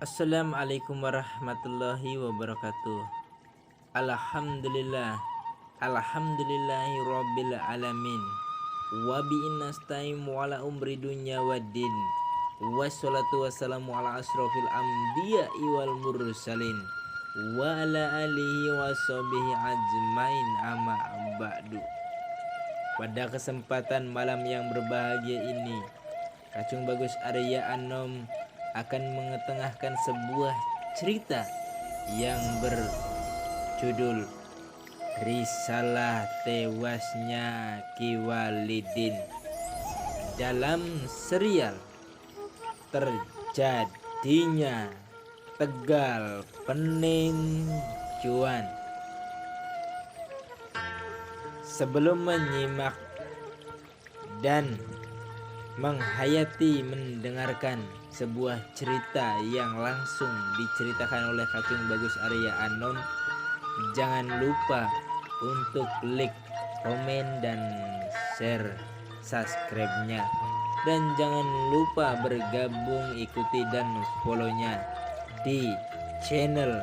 Assalamualaikum warahmatullahi wabarakatuh. Alhamdulillah. Alhamdulillahi rabbil alamin. Wa bi nasta'in wala umri dunya waddin. Wassalatu wassalamu ala asrofil anbiya'i wal mursalin. Wa ala alihi wa sahbihi ajmain amma ba'du. Pada kesempatan malam yang berbahagia ini, Kacung Bagus Arya Anom akan mengetengahkan sebuah cerita yang berjudul Risalah Tewasnya Ki Walidin dalam serial Terjadinya Tegal Peninjuan. Sebelum menyimak dan menghayati mendengarkan sebuah cerita yang langsung diceritakan oleh Kacung Bagus Arya Anom, jangan lupa untuk klik, komen, dan share subscribe-nya. Dan jangan lupa bergabung, ikuti dan follow-nya di channel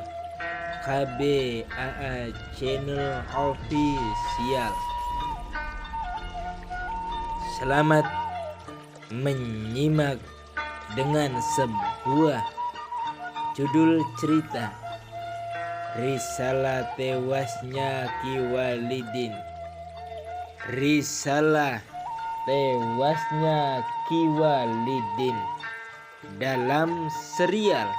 KBAA Channel Official. Selamat menyimak dengan sebuah judul cerita Risalah Tewasnya Ki Walidin. Risalah Tewasnya Ki Walidin dalam serial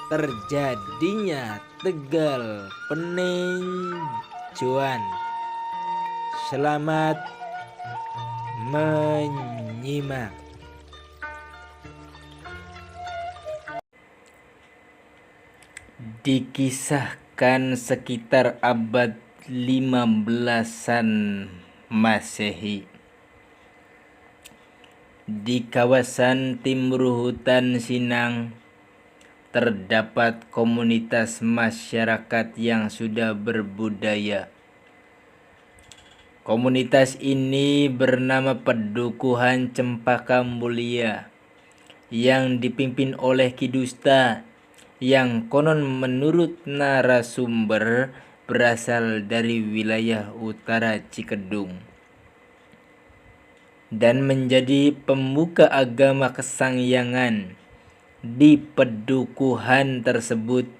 Terjadinya Tegal Peninjuan. Selamat menyimak. Dikisahkan sekitar abad 15-an Masehi, di kawasan timur hutan Sinang terdapat komunitas masyarakat yang sudah berbudaya. Komunitas ini bernama Pedukuhan Cempaka Mulia yang dipimpin oleh Ki Dusta, yang konon menurut narasumber berasal dari wilayah utara Cikedung dan menjadi pemuka agama Kesangyangan di pedukuhan tersebut,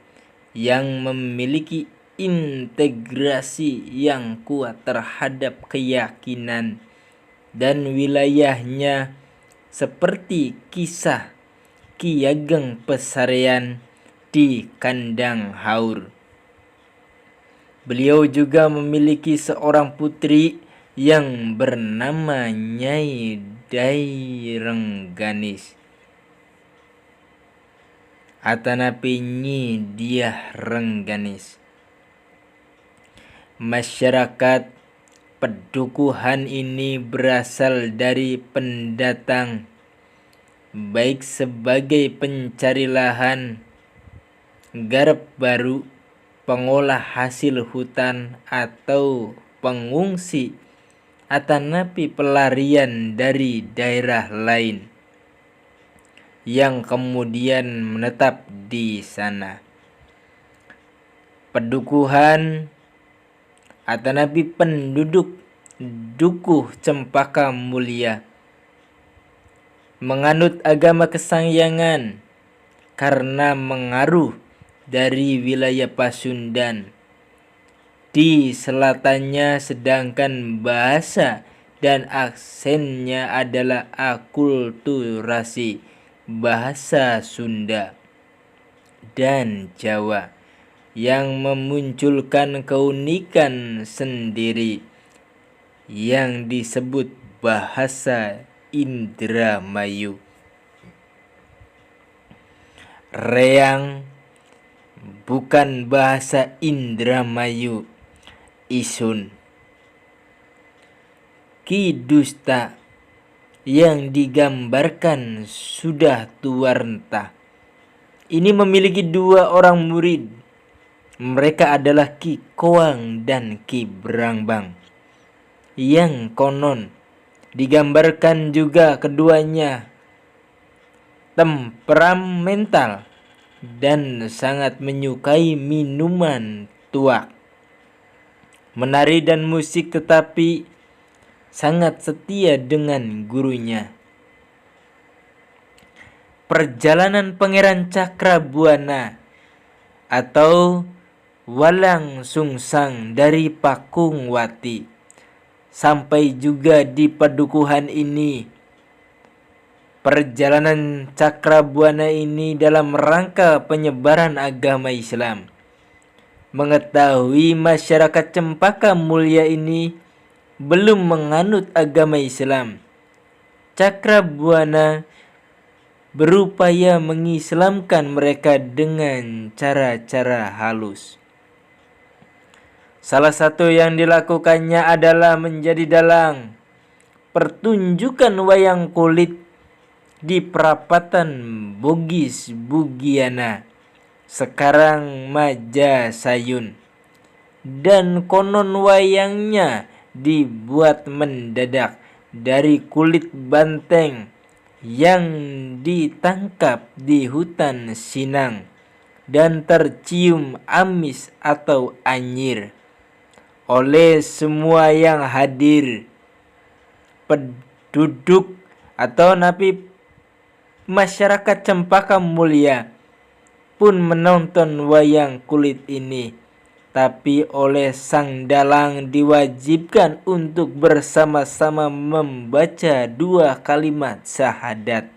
yang memiliki integrasi yang kuat terhadap keyakinan dan wilayahnya, seperti kisah Ki Ageng Pesarean di Kandang Haur. Beliau juga memiliki seorang putri yang bernama Nyai Dai Rengganis atanapi Nyi Diah Rengganis. Masyarakat pedukuhan ini berasal dari pendatang, baik sebagai pencari lahan, garap baru, pengolah hasil hutan, atau pengungsi atanapi pelarian dari daerah lain yang kemudian menetap di sana. Pedukuhan atanapi penduduk Dukuh Cempaka Mulia menganut agama Kesangyangan karena mengaruh dari wilayah Pasundan di selatannya, sedangkan bahasa dan aksennya adalah akulturasi bahasa Sunda dan Jawa yang memunculkan keunikan sendiri yang disebut bahasa Indramayu. Reang bukan bahasa Indramayu isun. Ki Dusta yang digambarkan sudah tua renta ini memiliki dua orang murid. Mereka adalah Ki Koang dan Ki Brangbang, yang konon digambarkan juga keduanya temperamental dan sangat menyukai minuman tuak, menari dan musik, tetapi sangat setia dengan gurunya. Perjalanan Pangeran Cakrabuana atau Walang Sungsang dari Pakungwati sampai juga di padukuhan ini. Perjalanan Cakrabuana ini dalam rangka penyebaran agama Islam. Mengetahui masyarakat Cempaka Mulia ini belum menganut agama Islam, Cakrabuana berupaya mengislamkan mereka dengan cara-cara halus. Salah satu yang dilakukannya adalah menjadi dalang pertunjukan wayang kulit di perapatan Bugis Bugiana, sekarang Majasayun, dan konon wayangnya dibuat mendadak dari kulit banteng yang ditangkap di hutan Sinang dan tercium amis atau anyir oleh semua yang hadir. Penduduk atau napi masyarakat Cempaka Mulia pun menonton wayang kulit ini, tapi oleh sang dalang diwajibkan untuk bersama-sama membaca 2 kalimat syahadat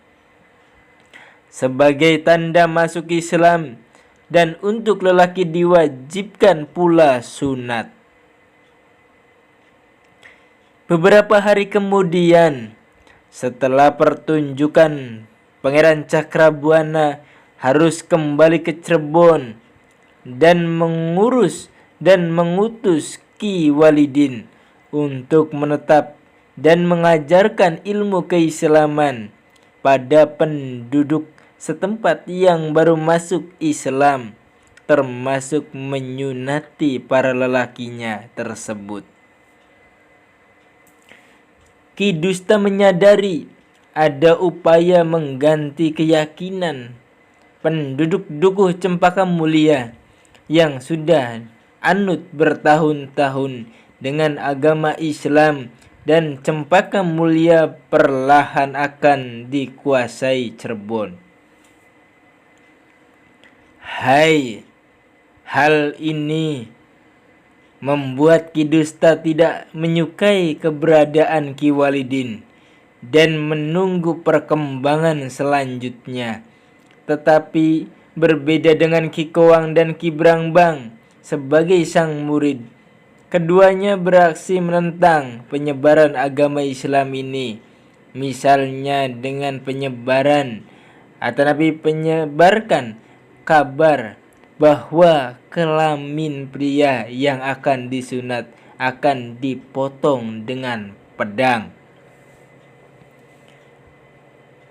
sebagai tanda masuk Islam, dan untuk lelaki diwajibkan pula sunat. Beberapa hari kemudian, setelah pertunjukan, Pangeran Cakrabuana harus kembali ke Cirebon dan mengutus Ki Walidin untuk menetap dan mengajarkan ilmu keislaman pada penduduk setempat yang baru masuk Islam, termasuk menyunati para lelakinya tersebut. Ki Dusta menyadari ada upaya mengganti keyakinan penduduk Dukuh Cempaka Mulia yang sudah anut bertahun-tahun dengan agama Islam, dan Cempaka Mulia perlahan akan dikuasai Cirebon. Hal ini membuat Ki Dusta tidak menyukai keberadaan Ki Walidin dan menunggu perkembangan selanjutnya. Tetapi berbeda dengan Ki Kowang dan Ki Brangbang sebagai sang murid, keduanya beraksi menentang penyebaran agama Islam ini, misalnya dengan penyebarkan kabar bahwa kelamin pria yang akan disunat akan dipotong dengan pedang.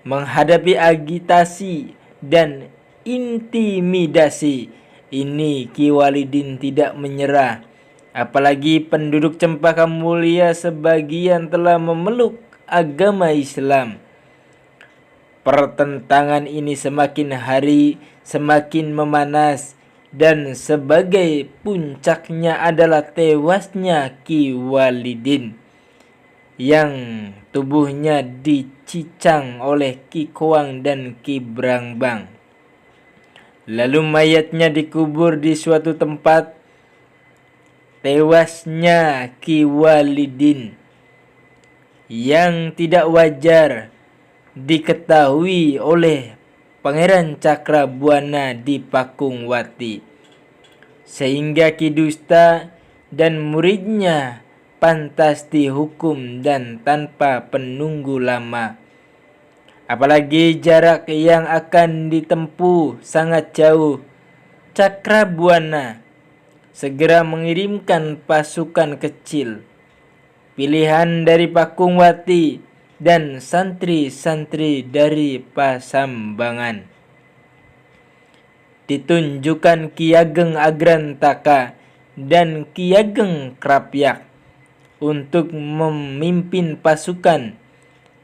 Menghadapi agitasi dan intimidasi ini, Ki Walidin tidak menyerah. Apalagi penduduk Cempaka Mulia sebagian telah memeluk agama Islam. Pertentangan ini semakin hari semakin memanas, dan sebagai puncaknya adalah tewasnya Ki Walidin yang tubuhnya dicicang oleh Ki Kowang dan Ki Brangbang. Lalu mayatnya dikubur di suatu tempat. Tewasnya Ki Walidin yang tidak wajar diketahui oleh Pangeran Cakrabuana di Pakungwati, sehingga Ki Dusta dan muridnya pantas dihukum dan tanpa penunggu lama. Apalagi jarak yang akan ditempuh sangat jauh. Cakrabuana segera mengirimkan pasukan kecil pilihan dari Pakungwati dan santri-santri dari Pasambangan. Ditunjukkan Ki Ageng Agrantaka dan Ki Ageng Krapyak untuk memimpin pasukan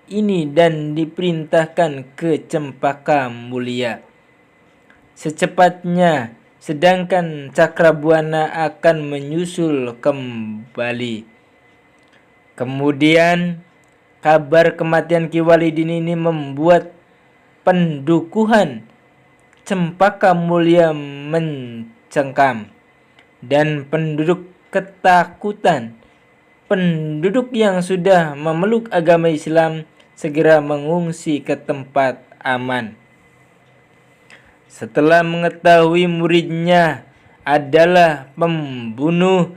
ini dan diperintahkan ke Cempaka Mulia. secepatnya, sedangkan Cakrabuana akan menyusul kembali. Kemudian kabar kematian Ki Walidin ini membuat pendukuhan Cempaka Mulia mencengkam dan penduduk ketakutan. Penduduk yang sudah memeluk agama Islam segera mengungsi ke tempat aman. Setelah mengetahui muridnya adalah pembunuh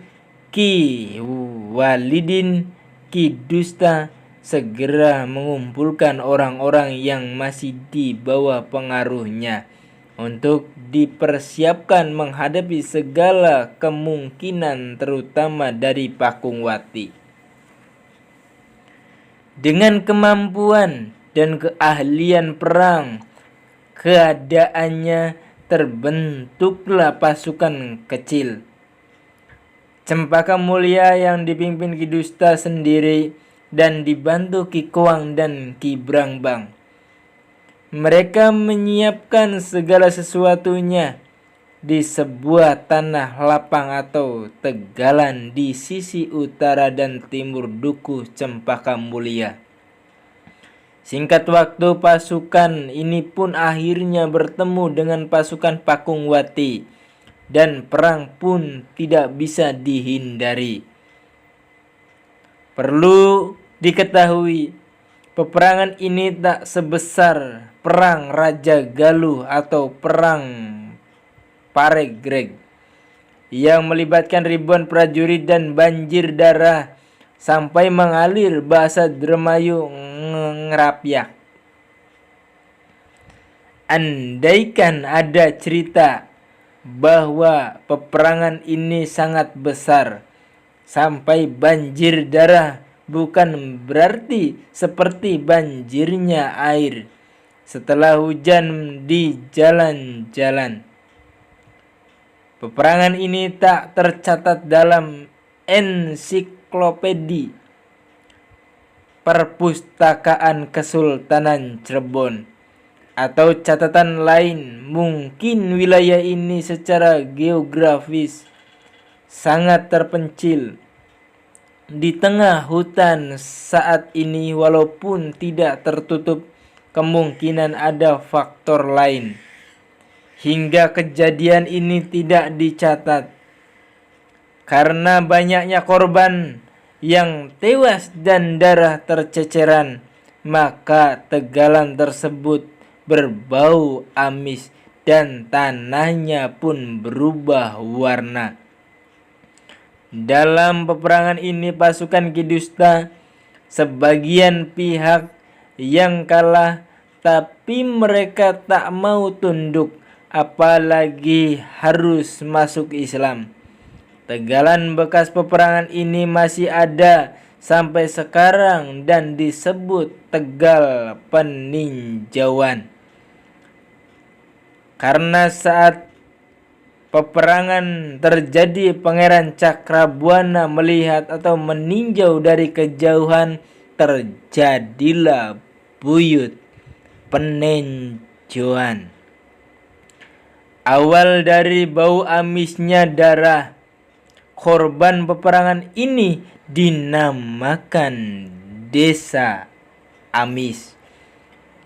Ki Walidin, Ki Dusta segera mengumpulkan orang-orang yang masih di bawah pengaruhnya untuk dipersiapkan menghadapi segala kemungkinan terutama dari Pakungwati. Dengan kemampuan dan keahlian perang, keadaannya terbentuklah pasukan kecil. Cempaka Mulia yang dipimpin Ki Dusta sendiri dan dibantu Ki Koang dan Ki Brangbang. Mereka menyiapkan segala sesuatunya di sebuah tanah lapang atau tegalan di sisi utara dan timur Dukuh Cempaka Mulia. Singkat waktu pasukan ini pun akhirnya bertemu dengan pasukan Pakungwati dan perang pun tidak bisa dihindari. Perlu diketahui, peperangan ini tak sebesar perang Raja Galuh atau perang Paregreg yang melibatkan ribuan prajurit dan banjir darah sampai mengalir, bahasa Dremayu ngerapyak. Andaikan ada cerita bahwa peperangan ini sangat besar sampai banjir darah, bukan berarti seperti banjirnya air setelah hujan di jalan-jalan. Peperangan ini tak tercatat dalam ensiklopedi Perpustakaan Kesultanan Cirebon atau catatan lain. Mungkin wilayah ini secara geografis sangat terpencil di tengah hutan saat ini, walaupun tidak tertutup kemungkinan ada faktor lain. Hingga kejadian ini tidak dicatat karena banyaknya korban yang tewas dan darah terceceran, maka tegalan tersebut berbau amis dan tanahnya pun berubah warna. Dalam peperangan ini pasukan Ki Dusta sebagian pihak yang kalah, tapi mereka tak mau tunduk, apalagi harus masuk Islam. Tegalan bekas peperangan ini masih ada sampai sekarang dan disebut Tegal Peninjauan. Karena saat peperangan terjadi, Pangeran Cakrabuana melihat atau meninjau dari kejauhan, terjadilah buyut peninjauan. Awal dari bau amisnya darah, korban peperangan ini dinamakan Desa Amis.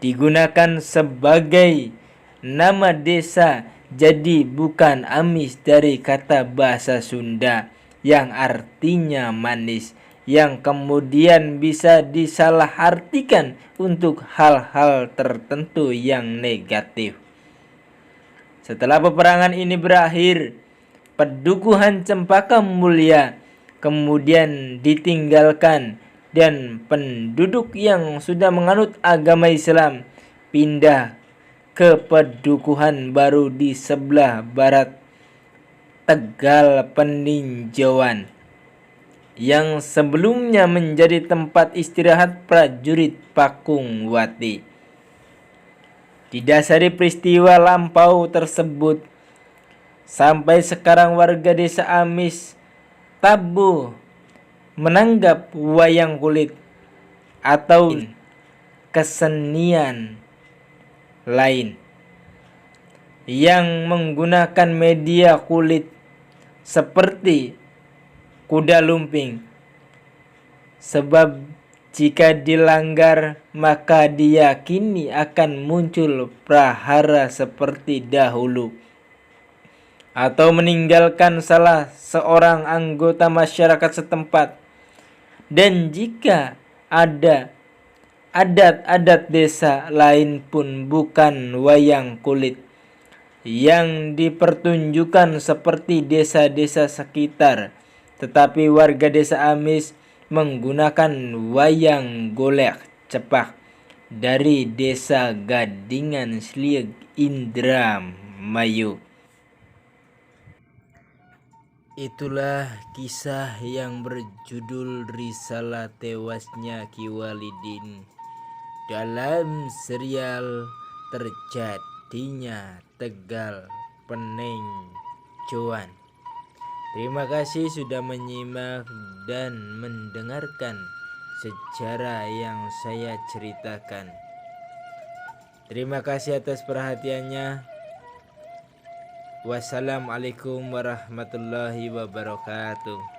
Digunakan sebagai nama desa, jadi bukan amis dari kata bahasa Sunda yang artinya manis, yang kemudian bisa disalahartikan untuk hal-hal tertentu yang negatif. Setelah peperangan ini berakhir, Pedukuhan Cempaka Mulia kemudian ditinggalkan dan penduduk yang sudah menganut agama Islam pindah ke pedukuhan baru di sebelah barat Tegal Peninjauan yang sebelumnya menjadi tempat istirahat prajurit Pakungwati. Didasari peristiwa lampau tersebut, sampai sekarang warga desa Amis tabu menanggap wayang kulit atau kesenian lain yang menggunakan media kulit seperti kuda lumping, sebab jika dilanggar maka diyakini akan muncul prahara seperti dahulu, atau meninggalkan salah seorang anggota masyarakat setempat. Dan jika ada adat-adat desa lain pun bukan wayang kulit yang dipertunjukkan seperti desa-desa sekitar, tetapi warga desa Amis menggunakan wayang golek cepak dari desa Gadingan Slieg Indramayu. Itulah kisah yang berjudul Risalah Tewasnya Ki Walidin dalam serial Terjadinya Tegal Peneng Cuan. Terima kasih sudah menyimak dan mendengarkan sejarah yang saya ceritakan. Terima kasih atas perhatiannya. Wassalamualaikum warahmatullahi wabarakatuh.